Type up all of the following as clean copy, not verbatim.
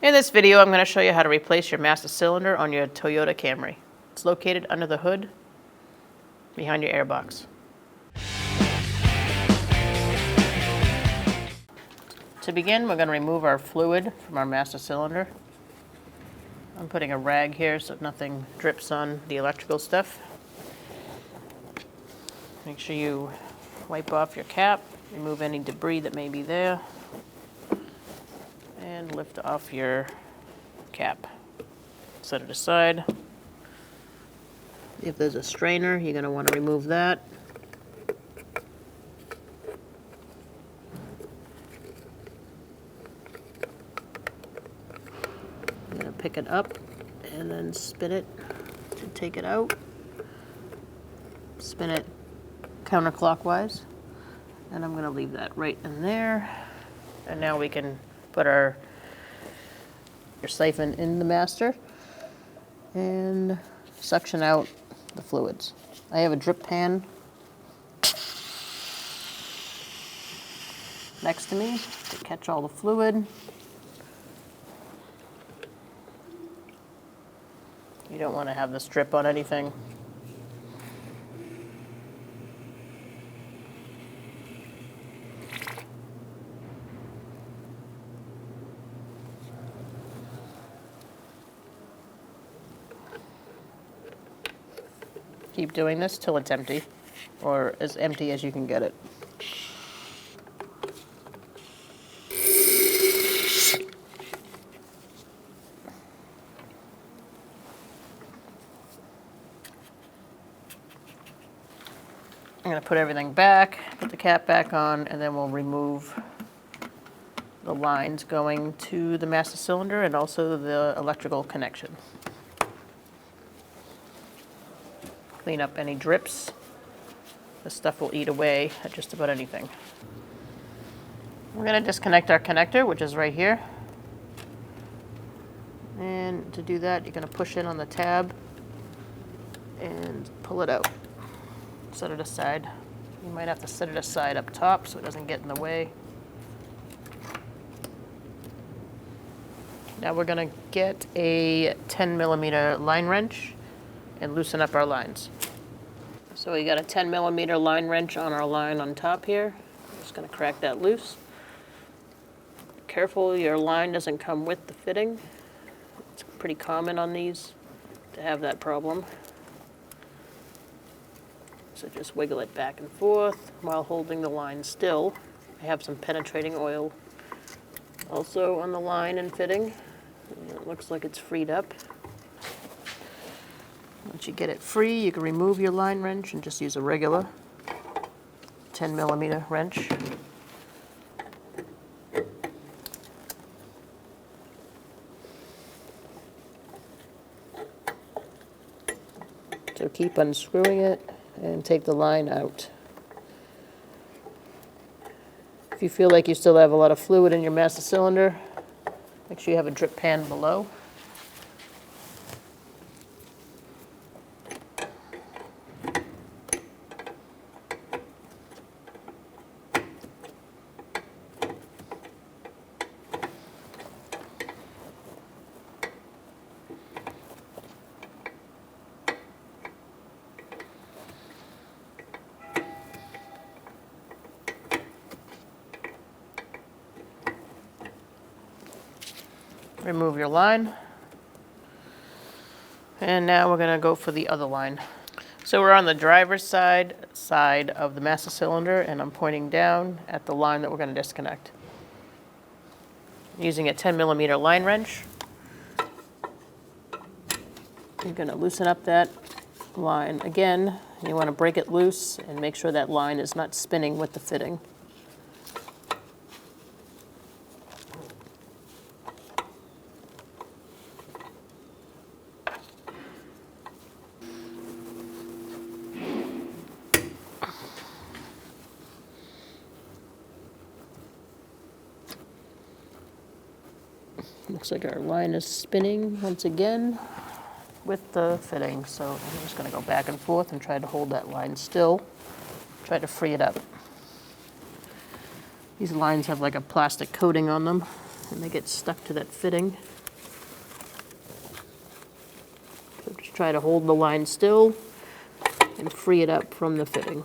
In this video, I'm going to show you how to replace your master cylinder on your Toyota Camry. It's located under the hood, behind your airbox. To begin, we're going to remove our fluid from our master cylinder. I'm putting a rag here so nothing drips on the electrical stuff. Make sure you wipe off your cap, remove any debris that may be there, and lift off your cap. Set it aside. If there's a strainer, you're going to want to remove that. I'm going to pick it up and then spin it to take it out. Spin it counterclockwise, and I'm going to leave that right in there. And now we can put your siphon in the master and suction out the fluids. I have a drip pan next to me to catch all the fluid. You don't want to have this drip on anything. Keep doing this till it's empty, or as empty as you can get it. I'm going to put everything back, put the cap back on, and then we'll remove the lines going to the master cylinder and also the electrical connection. Clean up any drips. This stuff will eat away at just about anything. We're going to disconnect our connector, which is right here. And to do that, you're going to push in on the tab and pull it out. Set it aside. You might have to set it aside up top so it doesn't get in the way. Now we're going to get a 10mm line wrench and loosen up our lines. So we got a 10mm line wrench on our line on top here. I'm just going to crack that loose. Careful your line doesn't come with the fitting. It's pretty common on these to have that problem. So just wiggle it back and forth while holding the line still. I have some penetrating oil also on the line and fitting. It looks like it's freed up. Once you get it free, you can remove your line wrench and just use a regular 10mm wrench. So keep unscrewing it and take the line out. If you feel like you still have a lot of fluid in your master cylinder, make sure you have a drip pan below. Remove your line. And now we're going to go for the other line. So we're on the driver's side of the master cylinder, and I'm pointing down at the line that we're going to disconnect. Using a 10mm line wrench, you're going to loosen up that line. Again, you want to break it loose and make sure that line is not spinning with the fitting. Looks like our line is spinning once again with the fitting, so I'm just going to go back and forth and try to hold that line still, try to free it up. These lines have like a plastic coating on them, and they get stuck to that fitting. So just try to hold the line still and free it up from the fitting.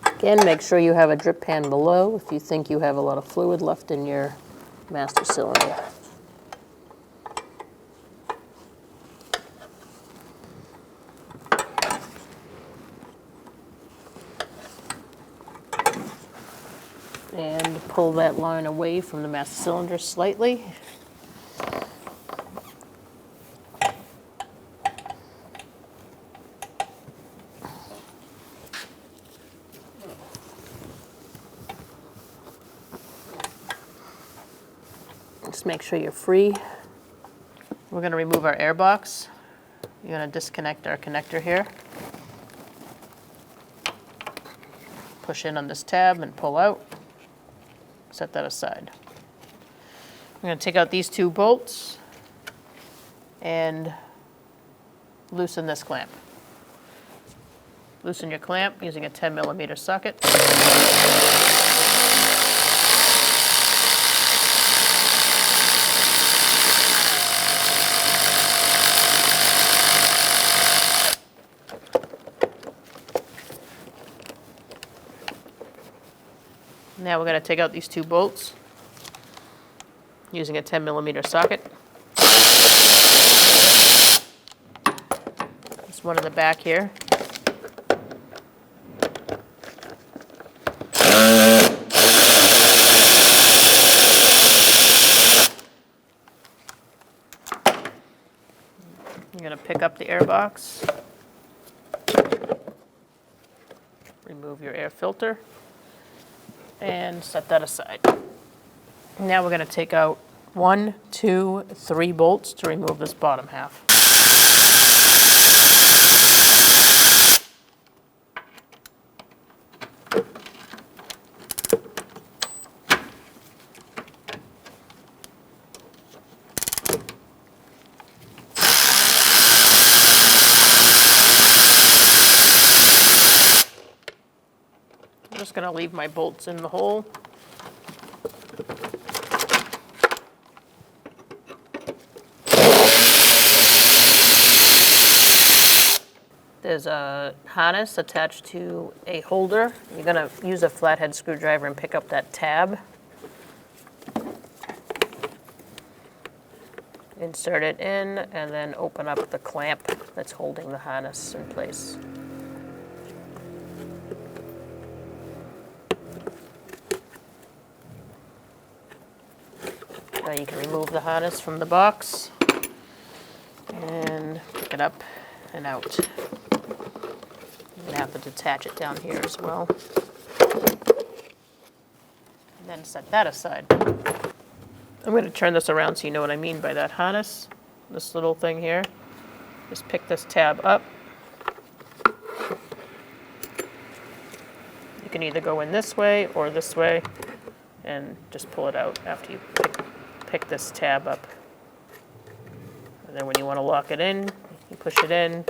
Again, make sure you have a drip pan below if you think you have a lot of fluid left in your master cylinder. And pull that line away from the master cylinder slightly. Just make sure you're free. We're going to remove our airbox. You're going to disconnect our connector here. Push in on this tab and pull out. Set that aside. I'm going to take out these two bolts and loosen this clamp. Loosen your clamp using a 10mm socket. Now we're going to take out these two bolts using a 10mm socket. There's one in the back here. You're going to pick up the airbox, remove your air filter, and set that aside. Now we're going to take out 1, 2, 3 bolts to remove this bottom half. I'm just going to leave my bolts in the hole. There's a harness attached to a holder. You're going to use a flathead screwdriver and pick up that tab. Insert it in and then open up the clamp that's holding the harness in place. Now you can remove the harness from the box and pick it up and out. You're going to have to detach it down here as well. And then set that aside. I'm going to turn this around so you know what I mean by that harness. This little thing here. Just pick this tab up. You can either go in this way or this way and just pull it out after you pick this tab up. And then when you want to lock it in, you push it in,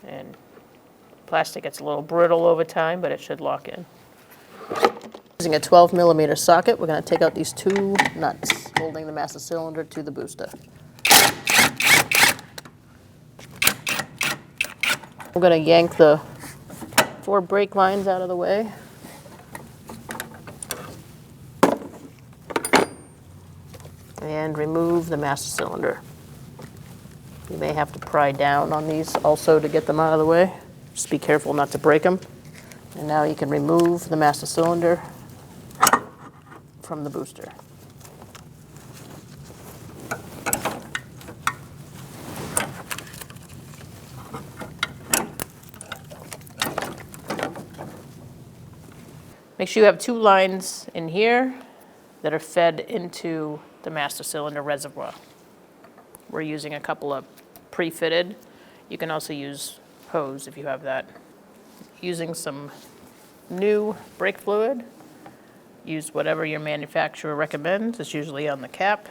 and plastic gets a little brittle over time, but it should lock in. Using a 12mm socket, we're going to take out these two nuts holding the master cylinder to the booster. We're going to yank the 4 brake lines out of the way. And remove the master cylinder. You may have to pry down on these also to get them out of the way. Just be careful not to break them. And now you can remove the master cylinder from the booster. Make sure you have 2 lines in here that are fed into the master cylinder reservoir. We're using a couple of pre-fitted. You can also use hose if you have that. Using some new brake fluid. Use whatever your manufacturer recommends. It's usually on the cap.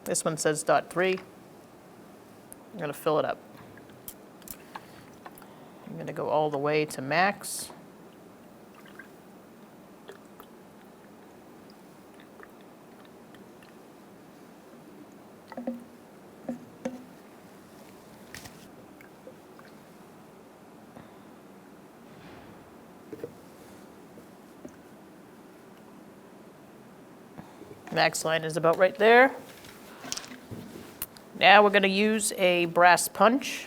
This one says .3. I'm going to fill it up. I'm going to go all the way to max. Max line is about right there. Now we're going to use a brass punch,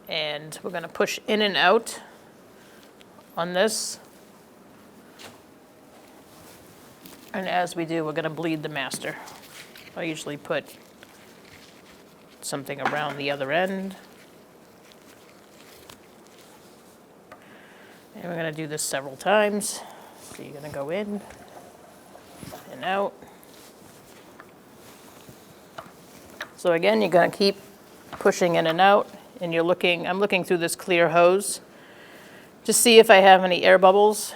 and we're going to push in and out on this. And as we do, we're going to bleed the master. I usually put something around the other end. And we're going to do this several times. So you're going to go in and out. So again, you're going to keep pushing in and out, and I'm looking through this clear hose to see if I have any air bubbles.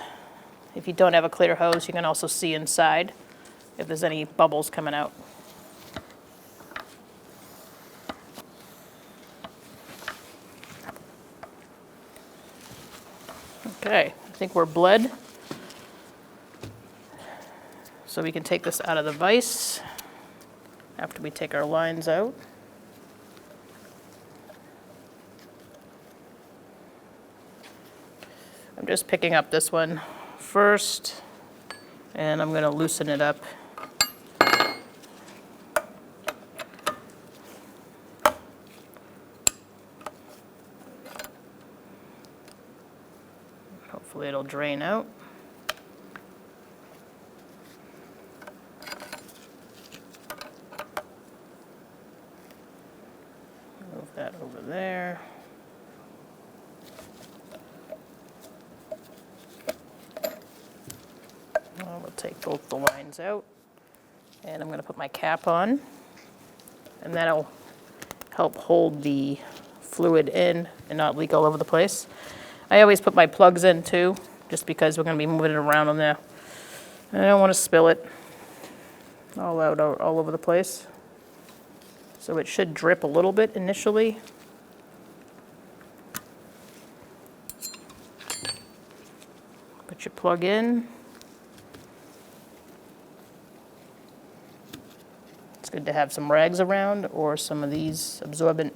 If you don't have a clear hose, you can also see inside if there's any bubbles coming out. Okay, I think we're bled. So we can take this out of the vise after we take our lines out. I'm just picking up this one first, and I'm going to loosen it up. Hopefully it'll drain out. Move that over there. We'll take both the lines out, and I'm going to put my cap on, and that'll help hold the fluid in and not leak all over the place. I always put my plugs in too, just because we're going to be moving it around on there. And I don't want to spill it all out all over the place. So it should drip a little bit initially. Put your plug in. It's good to have some rags around or some of these absorbent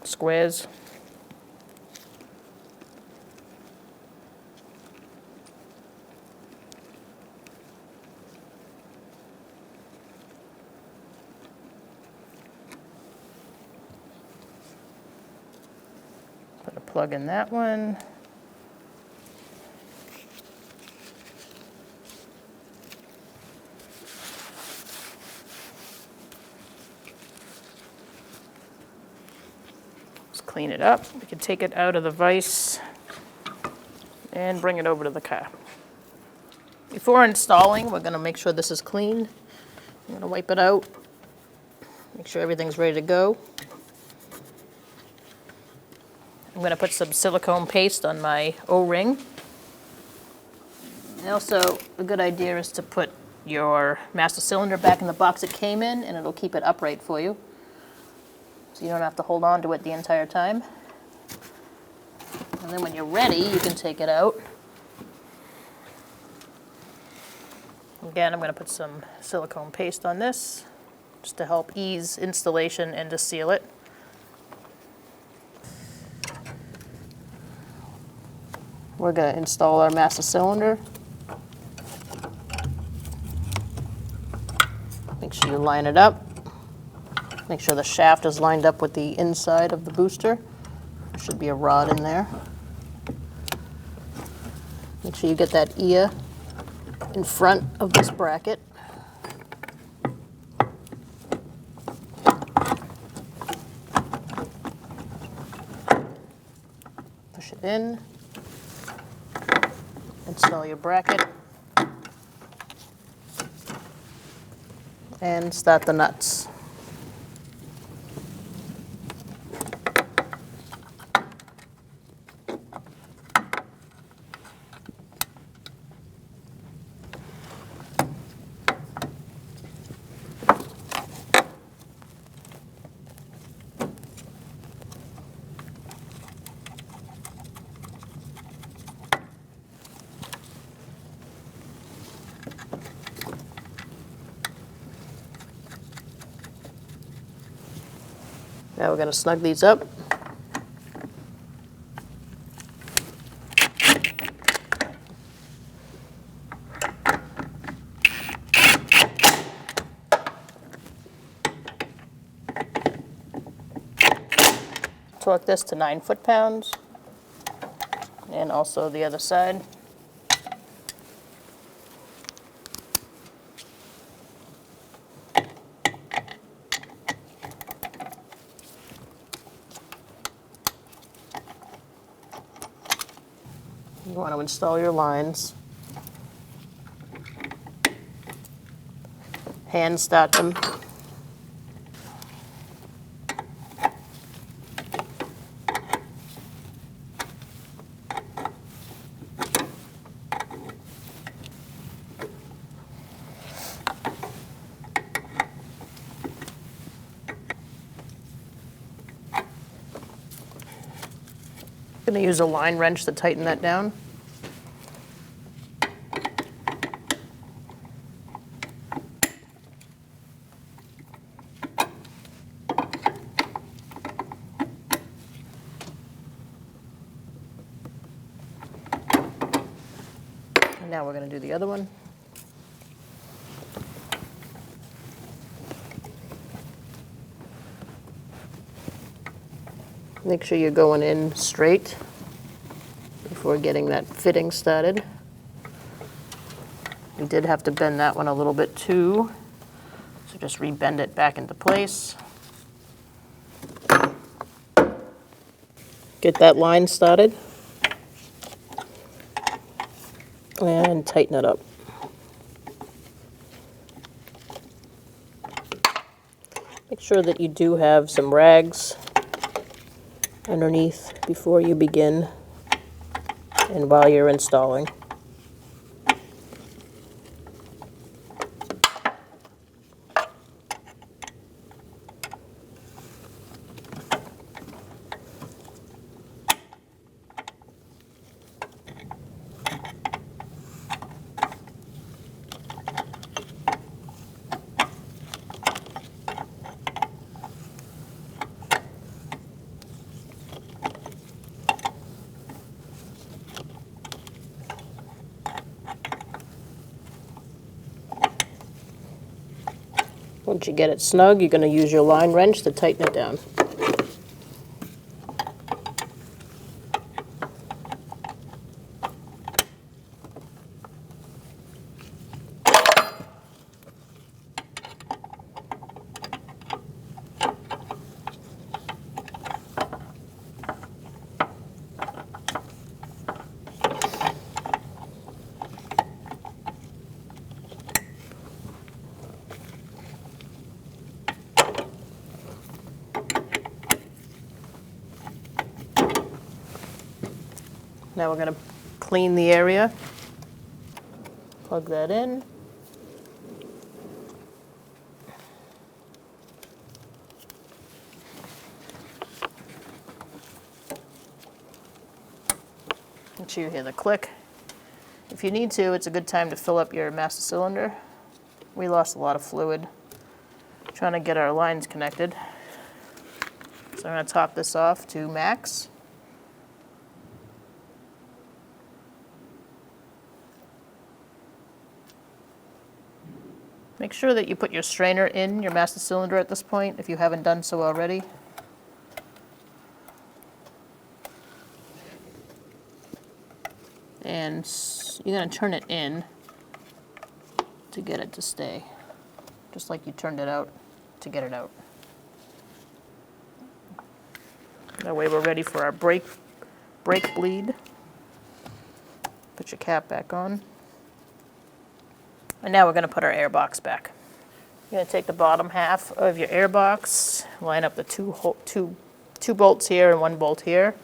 squares. Put a plug in that one. Clean it up. We can take it out of the vise and bring it over to the car. Before installing, we're going to make sure this is clean. I'm going to wipe it out, make sure everything's ready to go. I'm going to put some silicone paste on my O-ring. And also, a good idea is to put your master cylinder back in the box it came in, and it'll keep it upright for you, so you don't have to hold on to it the entire time. And then when you're ready, you can take it out. Again, I'm going to put some silicone paste on this, just to help ease installation and to seal it. We're going to install our master cylinder. Make sure you line it up. Make sure the shaft is lined up with the inside of the booster. There should be a rod in there. Make sure you get that ear in front of this bracket. Push it in. Install your bracket. And start the nuts. Now we're going to snug these up. Torque this to 9 foot-pounds, and also the other side. You want to install your lines. Hand start them. I'm going to use a line wrench to tighten that down. And now we're going to do the other one. Make sure you're going in straight before getting that fitting started. We did have to bend that one a little bit too, so just re-bend it back into place. Get that line started and tighten it up. Make sure that you do have some rags underneath before you begin and while you're installing. Once you get it snug, you're going to use your line wrench to tighten it down. Now we're going to clean the area. Plug that in. Make sure you hear the click. If you need to, it's a good time to fill up your master cylinder. We lost a lot of fluid trying to get our lines connected. So I'm going to top this off to max. Make sure that you put your strainer in your master cylinder at this point if you haven't done so already. And you're going to turn it in to get it to stay, just like you turned it out to get it out. That way we're ready for our brake bleed. Put your cap back on. And now we're going to put our airbox back. You're going to take the bottom half of your airbox, line up the two bolts here and one bolt here,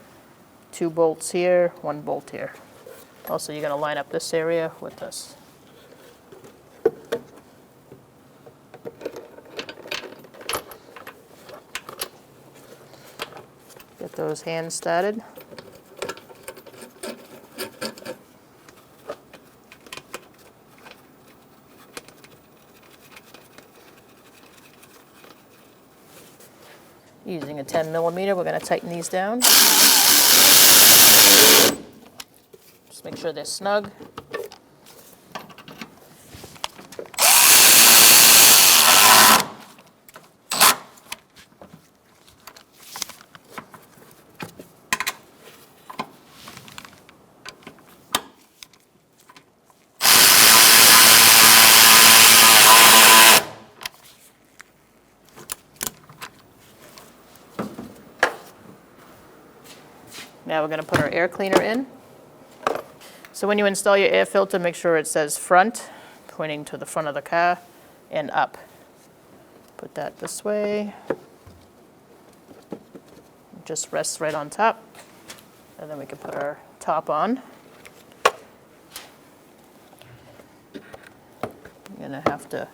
2 bolts here, 1 bolt here. Also, you're going to line up this area with this. Get those hands started. Using a 10 millimeter, we're going to tighten these down. Just make sure they're snug. Now we're going to put our air cleaner in. So when you install your air filter, make sure it says front, pointing to the front of the car, and up. Put that this way. Just rests right on top. And then we can put our top on. You're going to have to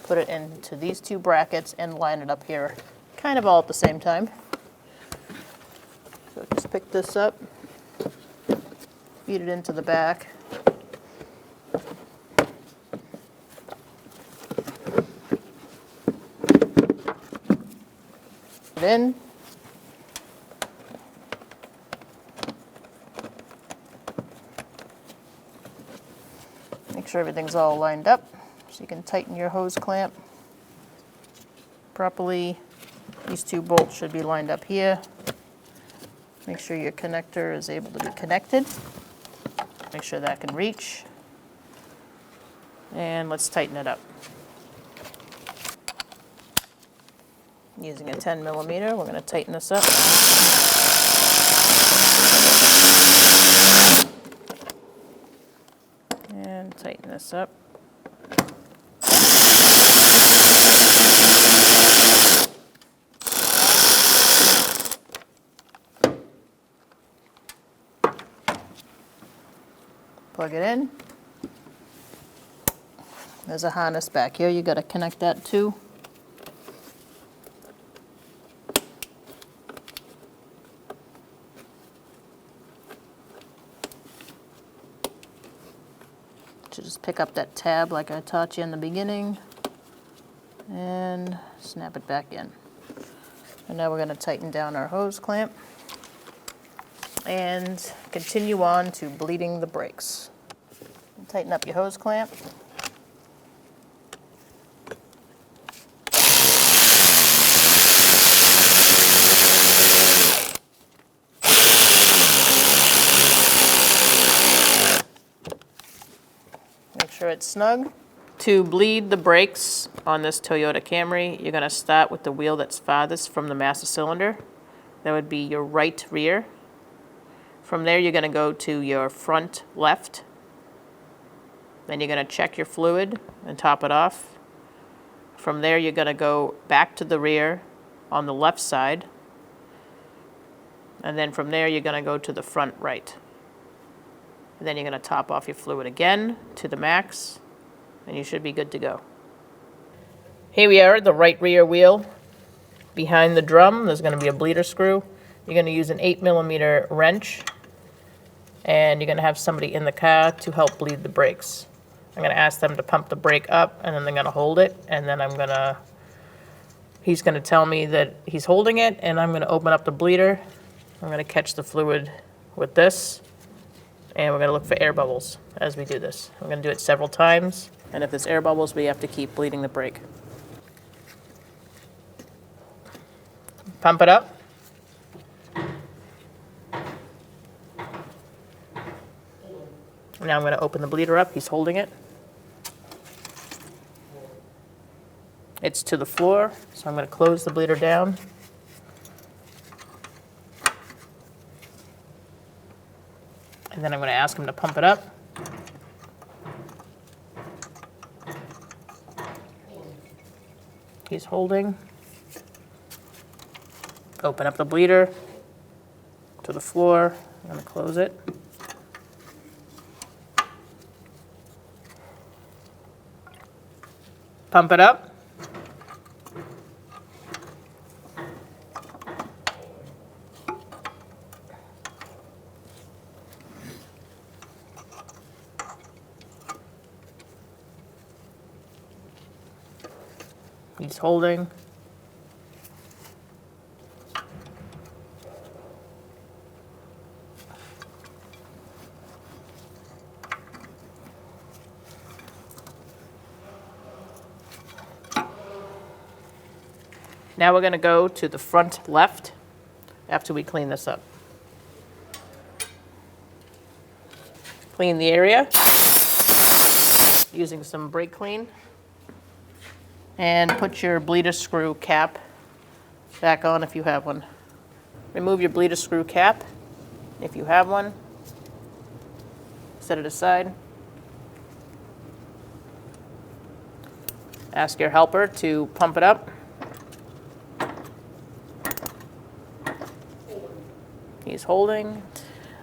put it into these two brackets and line it up here, kind of all at the same time. So just pick this up, feed it into the back. Put it in. Make sure everything's all lined up so you can tighten your hose clamp properly. These two bolts should be lined up here. Make sure your connector is able to be connected. Make sure that can reach. And let's tighten it up. Using a 10 millimeter, we're going to tighten this up. And tighten this up. Plug it in. There's a harness back here. You got to connect that too. So just pick up that tab like I taught you in the beginning and snap it back in. And now we're going to tighten down our hose clamp and continue on to bleeding the brakes. Tighten up your hose clamp. Make sure it's snug. To bleed the brakes on this Toyota Camry, you're going to start with the wheel that's farthest from the master cylinder. That would be your right rear. From there, you're going to go to your front left. Then you're going to check your fluid and top it off. From there, you're going to go back to the rear on the left side. And then from there, you're going to go to the front right. And then you're going to top off your fluid again to the max, and you should be good to go. Here we are, the right rear wheel. Behind the drum, there's going to be a bleeder screw. You're going to use an 8 millimeter wrench, and you're going to have somebody in the car to help bleed the brakes. I'm going to ask them to pump the brake up, and then they're going to hold it, and then he's going to tell me that he's holding it, and I'm going to open up the bleeder. I'm going to catch the fluid with this, and we're going to look for air bubbles as we do this. We're going to do it several times, and if there's air bubbles, we have to keep bleeding the brake. Pump it up. Now I'm going to open the bleeder up. He's holding it. It's to the floor, so I'm going to close the bleeder down. And then I'm going to ask him to pump it up. He's holding. Open up the bleeder to the floor. I'm going to close it. Pump it up. He's holding. Now we're going to go to the front left after we clean this up. Clean the area using some brake clean. And put your bleeder screw cap back on if you have one. Remove your bleeder screw cap if you have one. Set it aside. Ask your helper to pump it up. He's holding.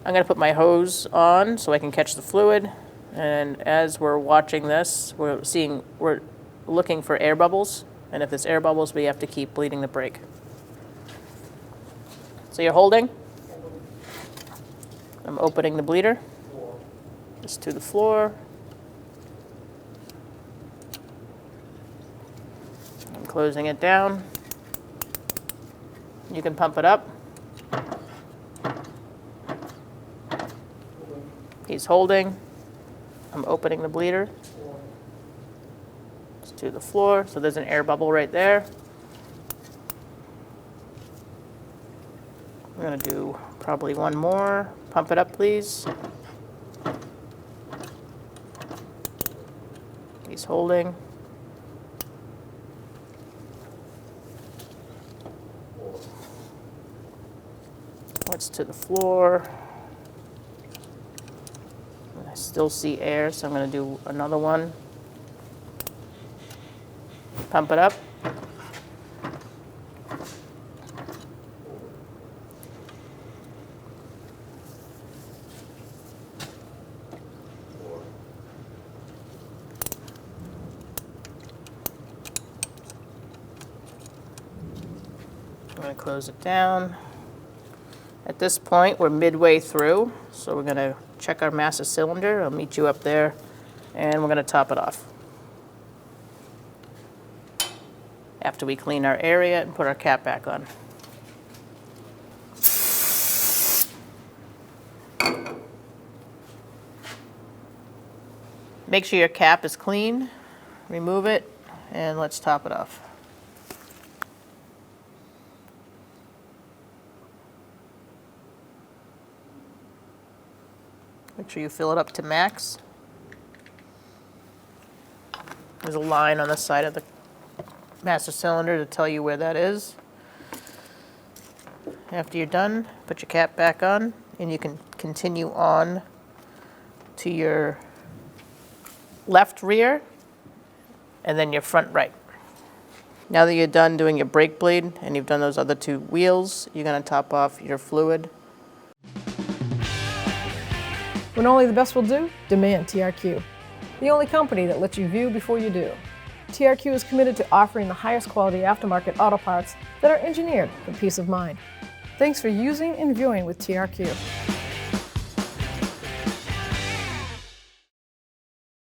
I'm going to put my hose on so I can catch the fluid. And as we're watching this, we're looking for air bubbles. And if there's air bubbles, we have to keep bleeding the brake. So you're holding. I'm opening the bleeder. Just to the floor. I'm closing it down. You can pump it up. He's holding. I'm opening the bleeder. Just to the floor. So there's an air bubble right there. I'm going to do probably one more. Pump it up, please. He's holding. It's to the floor. I still see air, so I'm going to do another one. Pump it up. I'm going to close it down. At this point, we're midway through, so we're going to check our master cylinder. I'll meet you up there, and we're going to top it off. After we clean our area and put our cap back on. Make sure your cap is clean. Remove it, and let's top it off. Make sure you fill it up to max. There's a line on the side of the master cylinder to tell you where that is. After you're done, put your cap back on, and you can continue on to your left rear and then your front right. Now that you're done doing your brake bleed and you've done those other two wheels, you're going to top off your fluid. When only the best will do, demand TRQ. The only company that lets you view before you do. TRQ is committed to offering the highest quality aftermarket auto parts that are engineered for peace of mind. Thanks for using and viewing with TRQ.